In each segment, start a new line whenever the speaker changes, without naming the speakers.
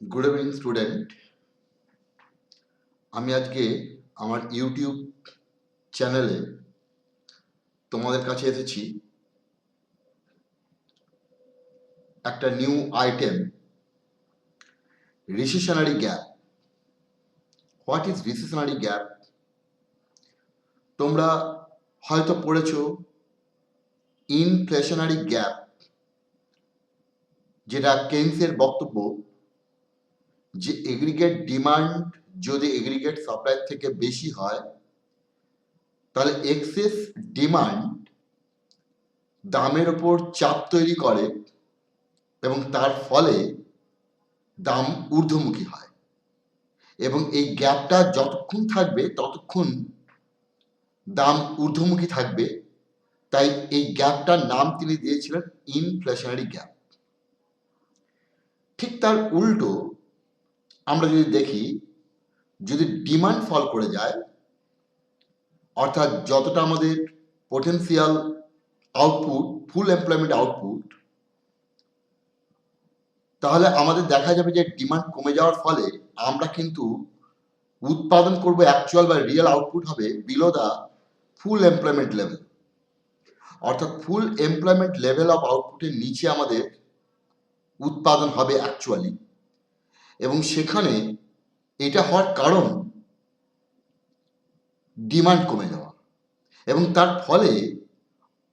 Good evening student. আমি আজকে আমার ইউটিউব চ্যানেলে তোমাদের কাছে এসেছি একটা new item, recessionary gap. What is recessionary gap? তোমরা হয়তো পড়েছো ইনফ্লেশনারি গ্যাপ, যেটা কেইন্সের বক্তব্য যে এগ্রিগেট ডিমান্ড যদি এগ্রিগেট সাপ্লাই থেকে বেশি হয় তাহলে এক্সেস ডিমান্ড দামের ওপর চাপ তৈরি করে এবং তার ফলে দাম ঊর্ধ্বমুখী হয়, এবং এই গ্যাপটা যতক্ষণ থাকবে ততক্ষণ দাম ঊর্ধ্বমুখী থাকবে। তাই এই গ্যাপটার নাম তিনি দিয়েছিলেন ইনফ্লেশনারি গ্যাপ। ঠিক তার উল্টো আমরা যদি দেখি, যদি ডিমান্ড ফল করে যায়, অর্থাৎ যতটা আমাদের পোটেন্সিয়াল আউটপুট, ফুল এমপ্লয়মেন্ট আউটপুট, তাহলে আমাদের দেখা যাবে যে ডিমান্ড কমে যাওয়ার ফলে আমরা কিন্তু উৎপাদন করব, অ্যাকচুয়াল বা রিয়েল আউটপুট হবে below the full employment level. অর্থাৎ ফুল এমপ্লয়মেন্ট লেভেল অফ আউটপুটের নিচে আমাদের উৎপাদন হবে অ্যাকচুয়ালি, এবং সেখানে এটা হওয়ার কারণ ডিমান্ড কমে যাওয়া, এবং তার ফলে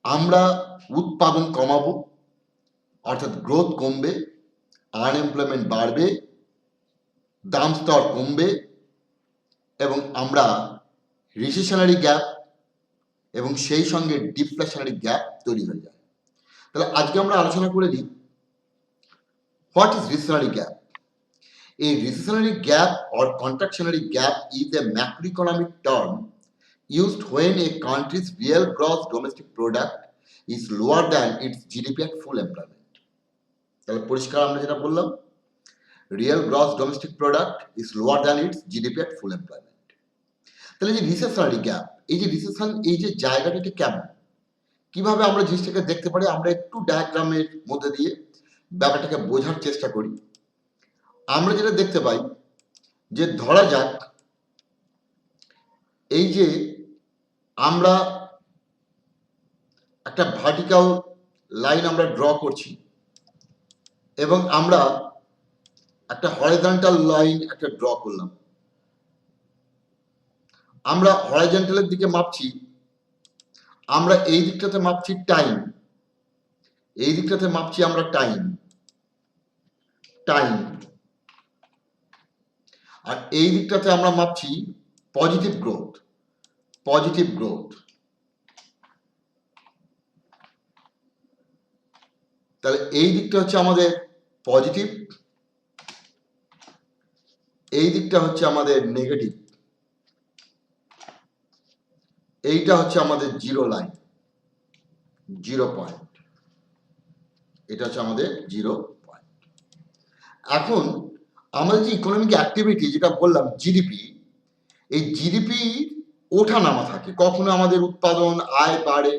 আমরা উৎপাদন কমাবো, অর্থাৎ গ্রোথ কমবে, আনএমপ্লয়মেন্ট বাড়বে, দাম স্তর কমবে, এবং আমরা রিসেশনারি গ্যাপ এবং সেই সঙ্গে ডিফ্লেশনারি গ্যাপ তৈরি হয়ে যায়। তাহলে আজকে আমরা আলোচনা করে নিই what is recessionary gap. A recessionary gap or contractionary gap is a macroeconomic term used when a country's real gross domestic product is lower than its GDP at full employment. তাহলে পরিষ্কার আমরা যেটা বললাম, real gross domestic product is lower than it's GDP at full employment. তাহলে যে রিসেশনারি gap, এই যে recession, এই যে জায়গাটা এটা কেমন, কিভাবে আমরা জিনিসটাকে দেখতে পারি, আমরা একটু ডায়াগ্রামের মধ্যে দিয়ে ব্যাপারটাকে বোঝার চেষ্টা করি। আমরা যেটা দেখতে পাই যে ধরা যাক এই যে আমরা একটা ভার্টিক্যাল লাইন আমরা ড্র করছি এবং আমরা একটা হরাইজন্টাল লাইন একটা ড্র করলাম। আমরা হরাইজন্টালের দিকে মাপছি, আমরা এই দিকটাতে মাপছি টাইম, এই দিকটাতে মাপছি আমরা টাইম, আর এই দিকটাতে আমরা মাপছি পজিটিভ গ্রোথ, তাহলে এই দিকটা হচ্ছে আমাদের পজিটিভ, এই দিকটা হচ্ছে আমাদের নেগেটিভ, এইটা হচ্ছে আমাদের জিরো লাইন, 0 পয়েন্ট, এটা হচ্ছে আমাদের 0 পয়েন্ট। এখন আমাদের যে ইকোনমিক অ্যাক্টিভিটি যেটা বললাম জিডিপি, এই জিডিপি ওঠা নামা থাকে, কখনো আমাদের উৎপাদন আয় বাড়ে,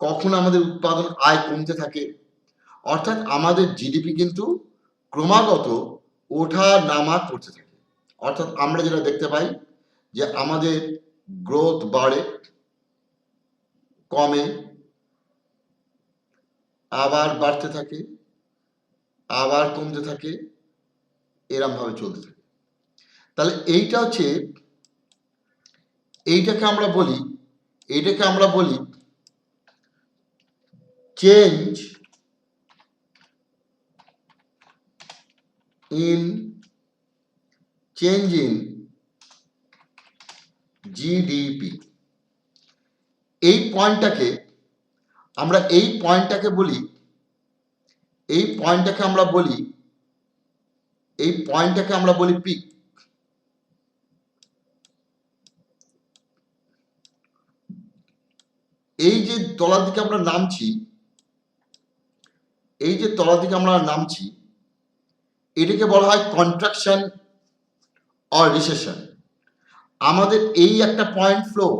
কখনো আমাদের উৎপাদন আয় কমতে থাকে। অর্থাৎ আমাদের জিডিপি কিন্তু ক্রমাগত ওঠা নামা করতে থাকে। অর্থাৎ আমরা যেটা দেখতে পাই যে আমাদের গ্রোথ বাড়ে, কমে, আবার বাড়তে থাকে, আবার কমতে থাকে, এরম ভাবে চলতে থাকে। তাহলে এইটা হচ্ছে, এইটাকে আমরা বলি চেঞ্জ ইন জিডিপি। এই পয়েন্টটাকে আমরা বলি, এই পয়েন্টটাকে আমরা বলি পিক। এই যে তলার দিকে আমরা নামছি, এটাকে বলা হয় কন্ট্রাকশন অর রিসেশন। আমাদের এই একটা পয়েন্ট ফ্লোর,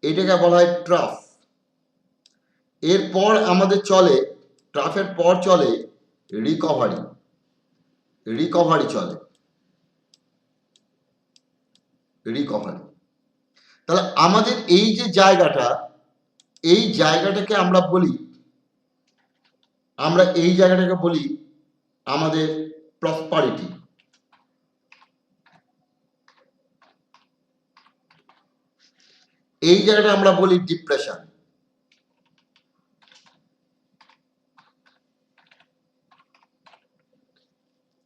এটাকে বলা হয় ট্রাফ। এরপর আমাদের ট্রাফের পর চলে রিকভারি। রিকভারি চলে, রিকভারি। তাহলে আমাদের এই যে জায়গাটা, এই জায়গাটাকে আমরা বলি, আমরা এই জায়গাটাকে বলি আমাদের প্রসপারিটি। এই জায়গাটা আমরা বলি ডিপ্রেশন।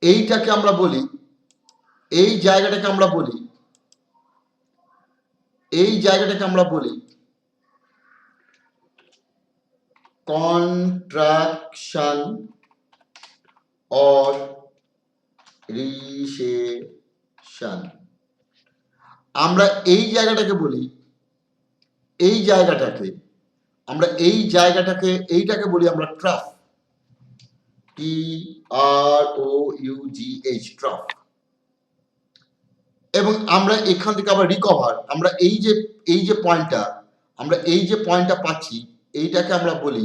এইটাকে আমরা বলি, এই জায়গাটাকে আমরা বলি, এই জায়গাটাকে আমরা বলি কন্ট্রাকশন অর রিসেশন। আমরা এই জায়গাটাকে বলি, এই জায়গাটাকে আমরা এই জায়গাটাকে এইটাকে বলি আমরা ট্রাফ, TROUGH, ট্রাফ। এবং আমরা এখান থেকে আবার রিকভার, আমরা এই যে পয়েন্টটা, আমরা এই যে পয়েন্টটা পাচ্ছি, এইটাকে আমরা বলি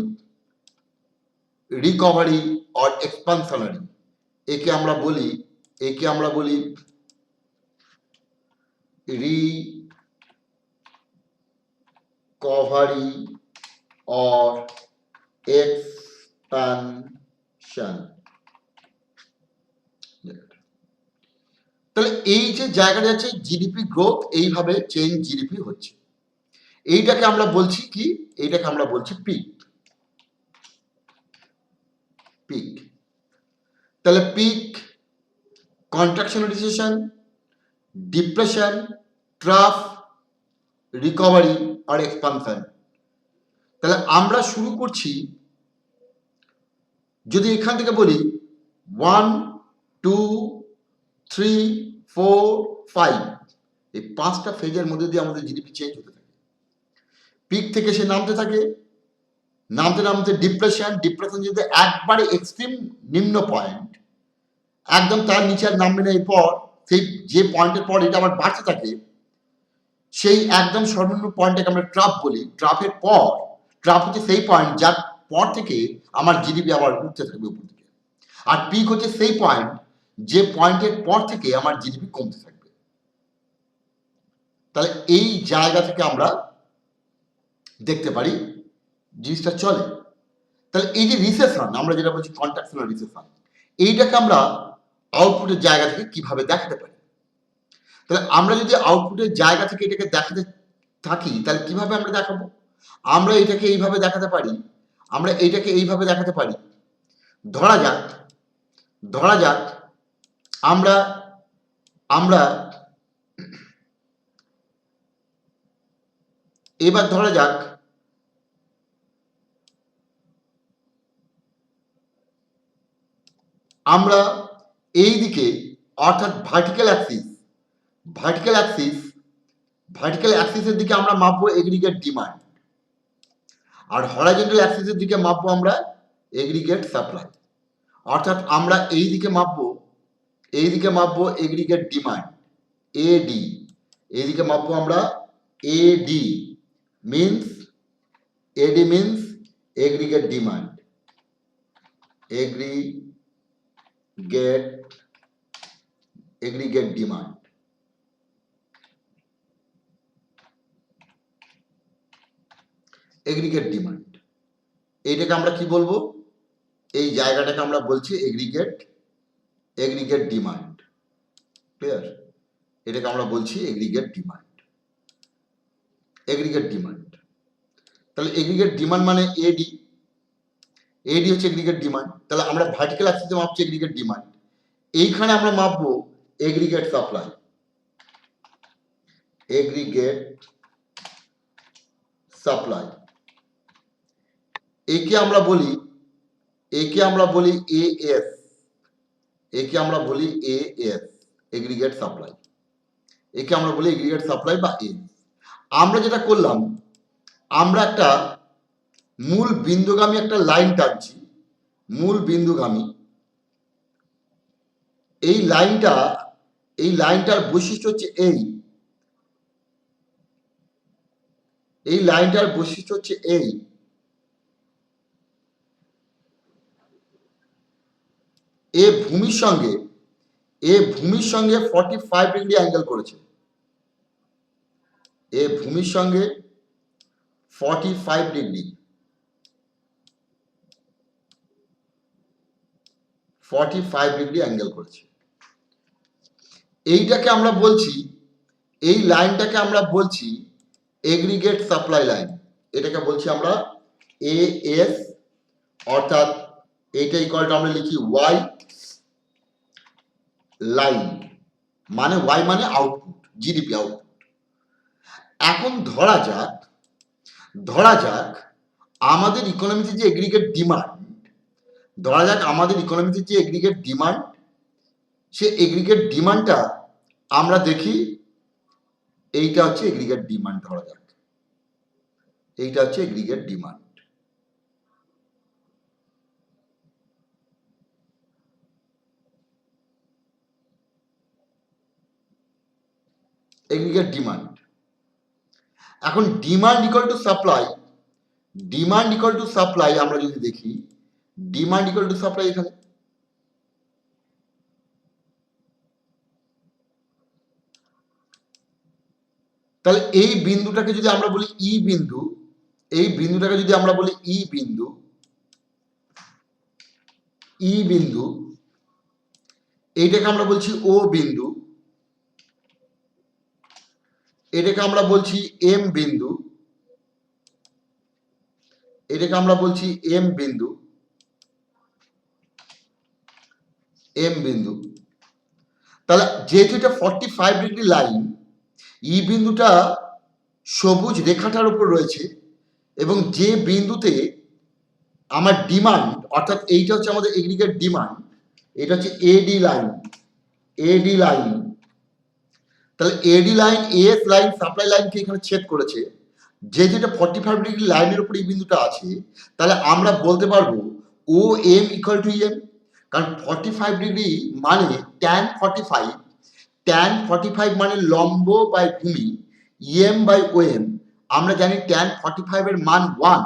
রিকভারি অর এক্সপানশনারি। একে আমরা বলি রিকভারি অর এক্সপানশন। তাহলে এই যে জায়গাটা আছে জিডিপি গ্রোথ, এইভাবে চেঞ্জ জিডিপি হচ্ছে। এইটাকে আমরা বলছি কি, এইটাকে আমরা বলছি পিক। পিক। তাহলে peak, contraction, recession, depression, trough, recovery আর এক্সপানশন। তাহলে আমরা শুরু করছি, যদি এখান থেকে বলি 1 2 3 4 5, এই 5টা ফেজের মধ্যে দিয়ে আমাদের জিডিপি চেঞ্জ হতে থাকে। পিক থেকে সে নামতে থাকে, নামতে নামতে ডিপ্রেশন, ডিপ্রেশন যদি একবারে এক্সট্রিম নিম্ন পয়েন্ট, একদম তার নিচে আর নামবে না, এরপর সেই যে পয়েন্টের পর এটা আবার বাড়তে থাকে, সেই একদম সর্বনিম্ন পয়েন্টটাকে আমরা ট্রাফ বলি। ট্রাফের পর, ট্রাফ হচ্ছে সেই পয়েন্ট যার পর থেকে আমার জিডিপি আবার উঠতে থাকবে উপর দিকে। আর পিক হচ্ছে সেই পয়েন্ট যে পয়েন্টের পর থেকে আমার জিডিপি কমতে থাকবে। তাহলে এই জায়গা থেকে আমরা দেখতে পারি জিনিসটা চলে। তাহলে এই যে রিসেশন, আমরা যেটা বলছি কন্ট্রাকশন আর রিসেশন, এইটাকে আমরা আউটপুটের জায়গা থেকে কিভাবে দেখাতে পারি। তাহলে আমরা যদি আউটপুটের জায়গা থেকে এটাকে দেখাতে থাকি, তাহলে কিভাবে আমরা দেখাবো? আমরা এটাকে এইভাবে দেখাতে পারি, আমরা এইটাকে এইভাবে দেখাতে পারি। ধরা যাক আমরা এবার ধরা যাক আমরা এই দিকে, অর্থাৎ ভার্টিক্যাল অ্যাক্সিসের দিকে আমরা মাপবো এগ্রিগেট ডিমান্ড, আর হরাইজন্টাল অ্যাক্সিসের দিকে মাপবো আমরা এগ্রিগেট সাপ্লাই। অর্থাৎ আমরা এই দিকে মাপবো এগ্রিগেট ডিমান্ড, এডি। এইদিকে মাপবো আমরা AD, means aggregate demand, aggregate demand. Aggregate demand, এইটাকে আমরা কি বলবো? এই জায়গাটাকে আমরা বলছি এগ্রিগেট ডিমান্ড। ক্লিয়ার? এটাকে আমরা বলছি এগ্রিগেট ডিমান্ড। তাহলে এগ্রিগেট ডিমান্ড মানে এডি হচ্ছে এগ্রিগেট ডিমান্ড। তাহলে আমরা ভার্টিক্যাল অ্যাক্সিসে মাপছি এগ্রিগেট ডিমান্ড, এইখানে আমরা মাপবো এগ্রিগেট সাপ্লাই, একে আমরা বলি এএস, এগ্রিগেট সাপ্লাই। একে আমরা বলি এগ্রিগেট সাপ্লাই বা এস। আমরা যেটা করলাম, আমরা একটা মূল বিন্দুগামী একটা লাইন টানছি, মূল বিন্দুগামী। এই লাইনটার বৈশিষ্ট্য হচ্ছে এই লাইনটার বৈশিষ্ট্য হচ্ছে এ ভূমির সঙ্গে এ ভূমির সঙ্গে 45 ডিগ্রি অ্যাঙ্গেল করেছে, এ ভূমির সঙ্গে 45 ডিগ্রি 45 ডিগ্রি অ্যাঙ্গেল করেছে। এইটাকে আমরা বলছি, এই লাইনটাকে আমরা বলছি এগ্রিগেট সাপ্লাই লাইন। এটাকে বলছি আমরা এএস, অর্থাৎ এইটা ইকুয়াল টু আমরা লিখি ওয়াই লাইন, মানে ওয়াই মানে আউটপুট, জিডিপি আউটপুট। এখন ধরা যাক আমাদের ইকোনমিতে যে এগ্রিগেট ডিমান্ড, সে এগ্রিগেট ডিমান্ডটা আমরা দেখি, এইটা হচ্ছে এগ্রিগেট ডিমান্ড। ধরা যাক এইটা হচ্ছে এগ্রিগেট ডিমান্ড। Aggregate demand. এখন ডিমান্ড ইকুয়াল টু সাপ্লাই, আমরা যদি দেখি ডিমান্ড ইকুয়াল টু সাপ্লাই, এখানে তাহলে এই বিন্দুটাকে যদি আমরা বলি ই বিন্দু, এই বিন্দুটাকে যদি আমরা বলি ই বিন্দু, এইটাকে আমরা বলছি ও বিন্দু, এটাকে আমরা বলছি এম বিন্দু, এটাকে আমরা বলছি এম বিন্দু। তাহলে যেহেতু এটা 45 ডিগ্রি লাইন, ই বিন্দুটা সবুজ রেখাটার উপর রয়েছে, এবং যে বিন্দুতে আমার ডিমান্ড, অর্থাৎ এইটা হচ্ছে আমাদের এগ্রিগেট ডিমান্ড, এটা হচ্ছে এডি লাইন। তাহলে এডি লাইন এএস লাইন সাপ্লাই লাইনকে এখানে ছেদ করেছে। যেহেতু এটা 45 ডিগ্রি লাইনের উপর এই বিন্দুটা আছে, তাহলে আমরা বলতে পারবো ও এম ইকুয়াল টু এম, কারণ 45 ডিগ্রি মানে ট্যান 45 মানে লম্ব বাই ভূমি, ইএম বাই ওএম। আমরা জানি ট্যান 45 এর মান 1,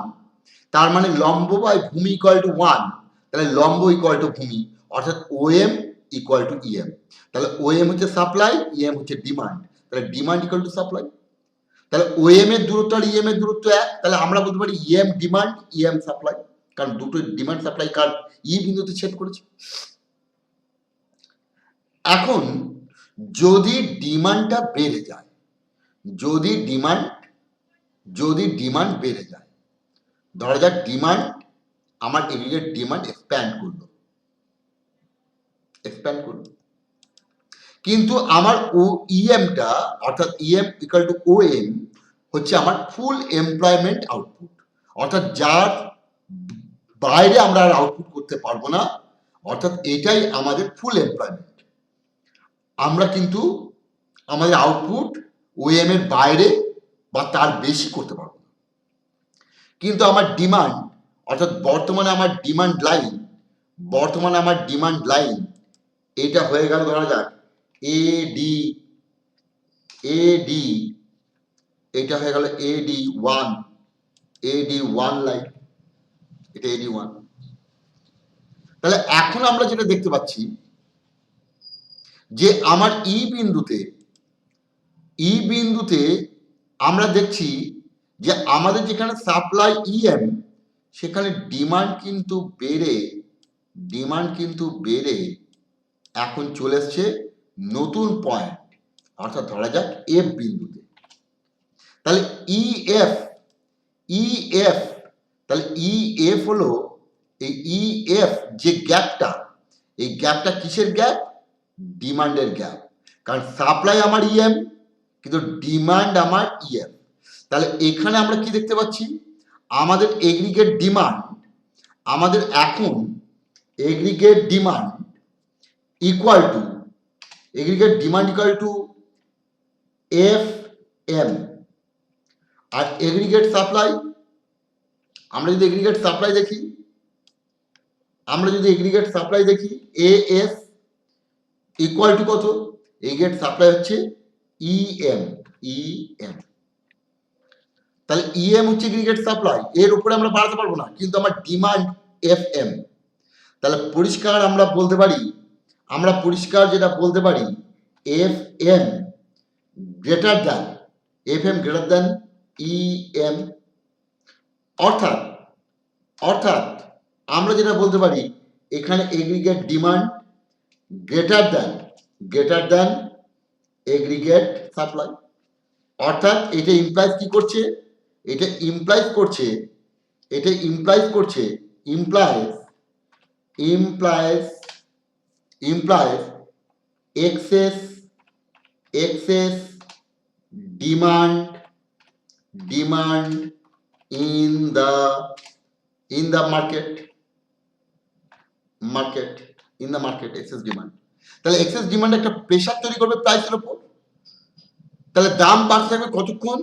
তার মানে লম্ব বাই ভূমি ইকুয়াল টু 1, তাহলে লম্ব ইকুয়াল টু ভূমি, অর্থাৎ ওএম ইকুয়াল টু ইএম। তাহলে ওএম হচ্ছে সাপ্লাই, ইএম হচ্ছে ডিমান্ড, তাহলে ডিমান্ড ইকুয়াল টু সাপ্লাই। তাহলে ওএম এর দূরত্ব আর ইএম এর দূরত্ব এক, তাহলে আমরা বলতে পারি ইএম ডিমান্ড, ইএম সাপ্লাই, কারণ দুটো ডিমান্ড সাপ্লাই কার্ভ ই বিন্দুতে ছেদ করেছে। এখন যদি ডিমান্ডটা বেড়ে যায়, যদি ডিমান্ড বেড়ে যায়, ধরা যাক ডিমান্ড, আমার এগ্রিগেট ডিমান্ড এক্সপ্যান্ড করলো, কিন্তু আমার ও ইএমটা, অর্থাৎ ইএম ইকুয়াল টু ওএম হচ্ছে আমার ফুল এমপ্লয়মেন্ট আউটপুট, অর্থাৎ যার বাইরে আমরা আর আউটপুট করতে পারবো না, অর্থাৎ এটাই আমাদের ফুল এমপ্লয়মেন্ট। আমরা কিন্তু আমাদের আউটপুট ওএম এর বাইরে বা তার বেশি করতে পারবো না। কিন্তু আমার ডিমান্ড, অর্থাৎ বর্তমানে আমার ডিমান্ড লাইন এটা হয়ে গেল, ধরা যাক এডি, এটা হয়ে গেল এডি ওয়ান লাইন, এটা এডি ওয়ান। তাহলে এখন আমরা যেটা দেখতে পাচ্ছি যে আমার ই বিন্দুতে আমরা দেখছি যে আমাদের যেখানে সাপ্লাই ইএম, সেখানে ডিমান্ড কিন্তু বেড়ে এখন চলে এসছে নতুন পয়েন্ট, অর্থাৎ ধরা যাক এফ বিন্দুতে। তাহলে ইএফ, তাহলে ইএফ হলো এই ইএফ যে গ্যাপটা, এই গ্যাপটা কিসের গ্যাপ? ডিমান্ডের গ্যাপ, কারণ সাপ্লাই আমার ইএম কিন্তু ডিমান্ড আমার ইএফ। তাহলে এখানে আমরা কি দেখতে পাচ্ছি? আমাদের এগ্রিগেট ডিমান্ড, আমাদের এখন aggregate demand equal to F M, আর এগ্রিগেট সাপ্লাই, আমরা যদি এগ্রিগেট সাপ্লাই দেখি এএস ইকুয়াল টু কত? এগ্রিগেট সাপ্লাই হচ্ছে ইএম। তাহলে ইএম হচ্ছে এগ্রিগেট সাপ্লাই, এর উপরে আমরা বাড়াতে পারবো না, কিন্তু আমার ডিমান্ড এফএম। তাহলে পরিষ্কার আমরা বলতে পারি আমরা পরিষ্কার যেটা বলতে পারি F M greater than E M, অর্থাৎ অর্থাৎ আমরা যেটা বলতে পারি এখানে aggregate demand greater than aggregate supply. অর্থাৎ এটা ইমপ্লাইজ কি করছে, এটা ইমপ্লাইজ করছে implies excess demand in the market excess demand। তাহলে এক্সেস ডিমান্ড একটা প্রেসার তৈরি করবে প্রাইসের উপর। তাহলে দাম বাড়তে থাকবে কতক্ষণ,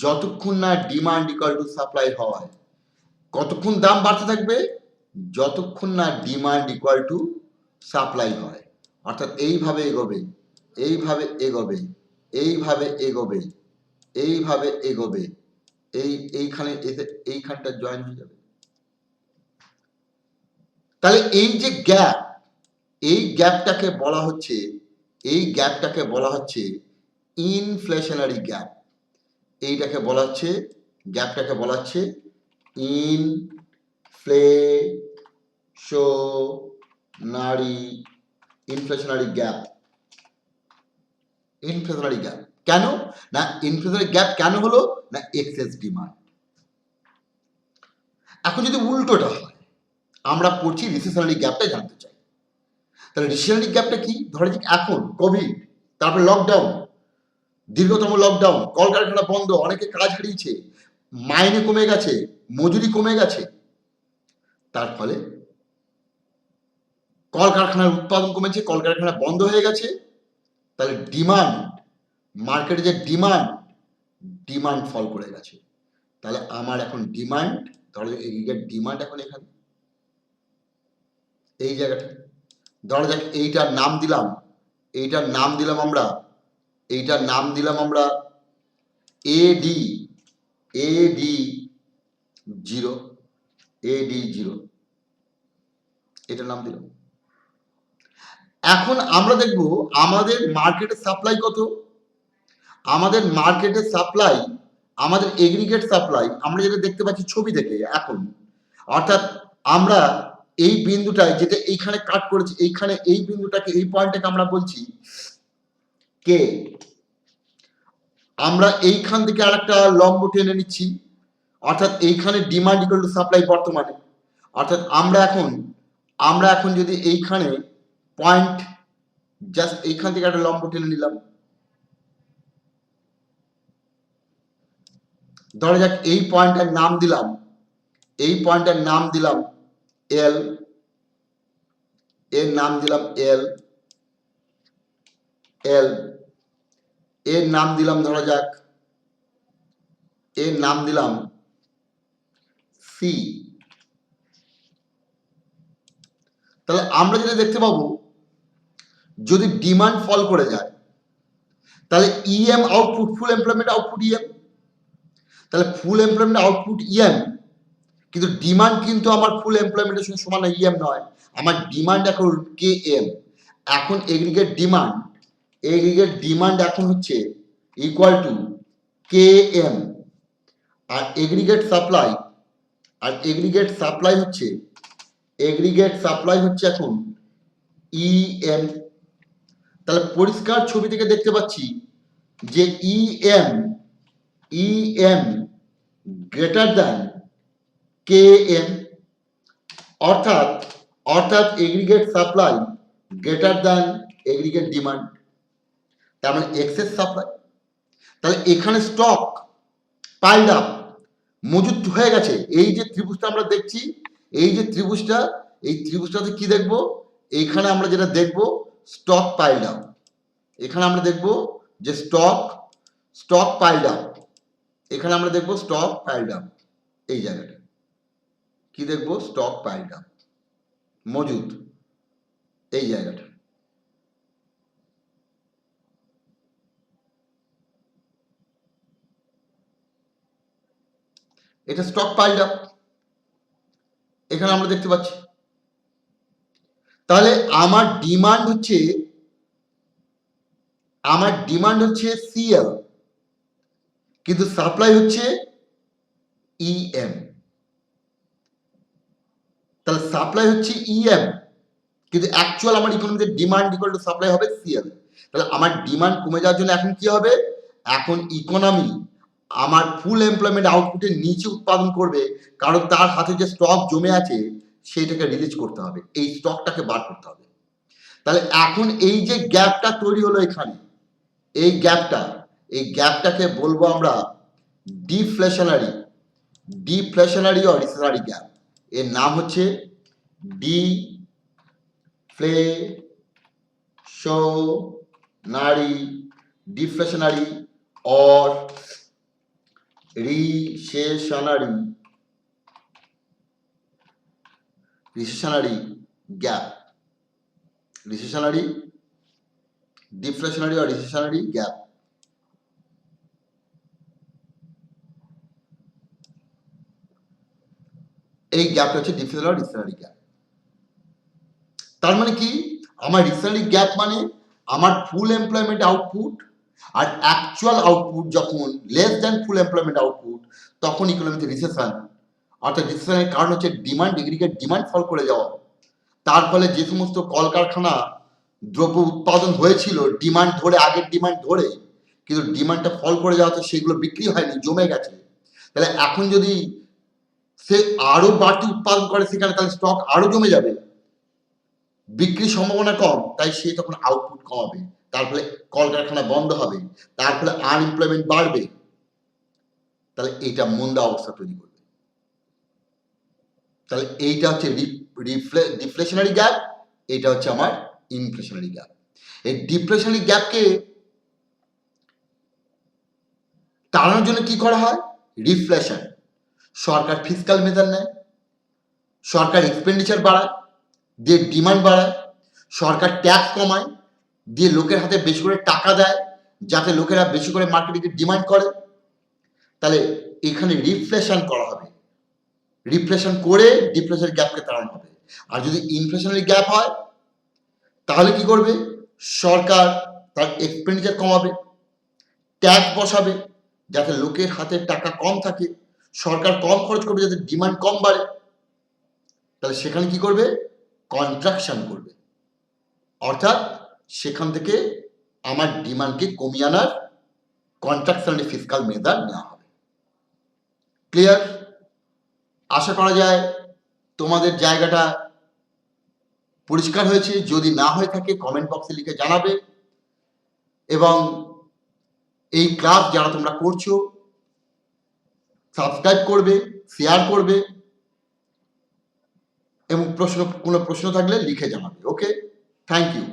যতক্ষণ না ডিমান্ড ইকুয়াল টু সাপ্লাই হয়। কতক্ষণ দাম বাড়তে থাকবে, যতক্ষণ না ডিমান্ড ইকুয়াল টু সাপ্লাই হয়। অর্থাৎ এইভাবে এগোবে এইখানটা জয়েন হয়ে যাবে। তাহলে এই যে গ্যাপ, এই গ্যাপটাকে বলা হচ্ছে ইনফ্লেশনারি গ্যাপ। গ্যাপটাকে বলা হচ্ছে ইনফ্লেশনারি গ্যাপ। কেন না ইনফ্লেশনারি গ্যাপ কেন হলো না এক্সেস ডিমান্ড। এখন যদি উল্টোটা হয়, আমরা পড়ছি রিসেশনারি গ্যাপটা জানতে চাই। তাহলে রিসেশনারি গ্যাপটা কি, ধরে যে এখন কোভিড, তারপর লকডাউন, দীর্ঘতম লকডাউন, কলকারখানা বন্ধ, অনেকে কাজ হারিয়েছে, মাইনে কমে গেছে, মজুরি কমে গেছে, তার ফলে কলকারখানার উৎপাদন কমেছে, কলকারখানা বন্ধ হয়ে গেছে। তাহলে ডিমান্ড, মার্কেটে যে ডিমান্ড ফল করে গেছে। তাহলে আমার এখন ডিমান্ড, ধরো এগ্রিগেট ডিমান্ড এখন এখানে এই জায়গাটা, ধরা যাক এইটার নাম দিলাম আমরা এডি 0, এটার নাম দিলাম। এখন আমরা দেখব আমাদের মার্কেটের সাপ্লাই কত। আমাদের মার্কেটের সাপ্লাই, আমাদের এগ্রিগেট সাপ্লাই আমরা যেটা দেখতে পাচ্ছি ছবি থেকে এখন, অর্থাৎ আমরা এই বিন্দুটায় যেটা এইখানে কাট করেছি, এইখানে এই বিন্দুটাকে, এই পয়েন্টটাকে আমরা বলছি কে। আমরা এইখান থেকে আরেকটা লম্ব টেনে নিচ্ছি, অর্থাৎ এইখানে ডিমান্ড ইকুয়াল টু সাপ্লাই বর্তমানে। অর্থাৎ আমরা এখন যদি এইখানে পয়েন্ট জাস্ট এইখান থেকে একটা লম্ব টেনে নিলাম, ধরা যাক এই পয়েন্টটার নাম দিলাম এল, এর নাম দিলাম এল, এর নাম দিলাম ধরা যাক, এর নাম দিলাম সি। তাহলে আমরা যেটা দেখতে পাবো, যদি ডিমান্ড ফল করে যায় তাহলে ইএম আউটপুট, ফুল এমপ্লয়মেন্ট আউটপুট ইএম, তাহলে ফুল এমপ্লয়মেন্ট আউটপুট ইএম, কিন্তু ডিমান্ড কিন্তু আমার ফুল এমপ্লয়মেন্টের সঙ্গে সমান ইএম নয়, আমার ডিমান্ড এখন কে এম। এখন এগ্রিগেট ডিমান্ড এখন হচ্ছে ইকুয়াল টু কে এম, আর এগ্রিগেট সাপ্লাই হচ্ছে এখন ইএম। তাহলে পরিষ্কার ছবি থেকে দেখতে পাচ্ছি যে EM greater than K M, অর্থাৎ aggregate supply greater than aggregate demand, তার মানে এক্সেস সাপ্লাই। তাহলে এখানে স্টক পাইলড আপ, মজুত হয়ে গেছে। এই যে ত্রিভুজটা আমরা দেখছি, এই ত্রিভুজটাতে কি দেখবো, এইখানে আমরা যেটা দেখবো স্টক পাইলড আপ। এখানে আমরা দেখবো যে স্টক পাইলড আপ, এখানে আমরা দেখবো স্টক পাইলড আপ। এই জায়গাটা কি দেখবো, স্টক পাইলড আপ, মজুদ, এই জায়গাটা। এটা স্টক পাইলড আপ, এখানে আমরা দেখতে পাচ্ছি। তাহলে আমার ডিমান্ড হচ্ছে সিএল, কিন্তু সাপ্লাই হচ্ছে ইএম। তাহলে সাপ্লাই হচ্ছে ইএম, কিন্তু অ্যাকচুয়াল আমার ইকোনমিতে ডিমান্ড ইকুয়াল টু সাপ্লাই হবে সিএল। তাহলে আমার ডিমান্ড কমে যাওয়ার জন্য এখন কি হবে, এখন ইকোনমি আমার ফুল এমপ্লয়মেন্ট আউটপুটের নিচে উৎপাদন করবে, কারণ তার হাতে যে স্টক জমে আছে সেইটাকে রিলিজ করতে হবে, এই স্টকটাকে বার করতে হবে। তাহলে এখন এই যে গ্যাপটা তৈরি হলো এখানে, এই গ্যাপটাকে বলবো আমরা ডিফ্লেশনারি অর রিসেশনারি গ্যাপ। এর নাম হচ্ছে deflationary or recessionary gap. Deflationary or recessionary gap. এই গ্যাপটা হচ্ছে ডিফ্লেশনারি অর রিসেশনারি গ্যাপ। তার মানে কি, আমার রিসেশনারি গ্যাপ মানে আমার ফুল এমপ্লয়মেন্ট আউটপুট আর অ্যাকচুয়াল আউটপুট যখন লেস দ্যান ফুল এমপ্লয়মেন্ট আউটপুট, তখন ইকোনমিতে রিসেশন। অর্থাৎ রিসেশনের কারণ হচ্ছে ডিমান্ড, এগ্রিগেট ডিমান্ড ফল করে যাওয়া। তার ফলে যে সমস্ত কলকারখানা দ্রব্য উৎপাদন হয়েছিল ডিমান্ড ধরে, আগের ডিমান্ড ধরে, কিন্তু ডিমান্ডটা ফল করে যাওয়াতে সেগুলো বিক্রি হয়নি, জমে গেছে। তাহলে এখন যদি সে আরো বাড়তি উৎপাদন করে সেখানে, তাহলে স্টক আরো জমে যাবে, বিক্রির সম্ভাবনা কম, তাই সে তখন আউটপুট কমাবে, তার ফলে কলকারখানা বন্ধ হবে, তার ফলে আনএমপ্লয়মেন্ট বাড়বে। তাহলে এইটা মন্দা অবস্থা তৈরি করবে। তাহলে এইটা হচ্ছে ডিফ্লেশনারি গ্যাপ, এটা হচ্ছে আমার ইনফ্লেশনারি গ্যাপ। এই ডিফ্লেশনারি গ্যাপকে টানানোর জন্য কি করা হয়, রিফ্লেশন। সরকার ফিসকাল মেজার নেয়, সরকার এক্সপেন্ডিচার বাড়ায়, দিয়ে ডিমান্ড বাড়ায়, সরকার ট্যাক্স কমায়, দিয়ে লোকের হাতে বেশি করে টাকা দেয়, যাতে লোকেরা বেশি করে মার্কেটে ডিমান্ড করে। তাহলে এখানে রিফ্লেশন করা হবে, রিফ্লেশন করে ডিফ্লেশনারি গ্যাপকে তাড়ানো হবে। আর যদি ইনফ্লেশনারি গ্যাপ হয় তাহলে কি করবে, সরকার তার এক্সপেন্ডিচার কমাবে, ট্যাক্স বসাবে, যাতে লোকের হাতে টাকা কম থাকে, সরকার কম খরচ করবে যাতে ডিমান্ড কম বাড়ে। তাহলে সেখানে কি করবে, কন্ট্রাকশন করবে, অর্থাৎ সেখান থেকে আমার ডিমান্ডকে কমিয়ে আনার কন্ট্রাকশনারি ফিসকাল মেজার নেওয়া হবে। ক্লিয়ার? আশা করা যায় তোমাদের জায়গাটা পরিষ্কার হয়েছে। যদি না হয়ে থাকে কমেন্ট বক্সে লিখে জানাবে, এবং এই ক্লাস যারা তোমরা করছো সাবস্ক্রাইব করবে, শেয়ার করবে, এবং কোনো প্রশ্ন থাকলে লিখে জানাবে। ওকে, থ্যাংক ইউ।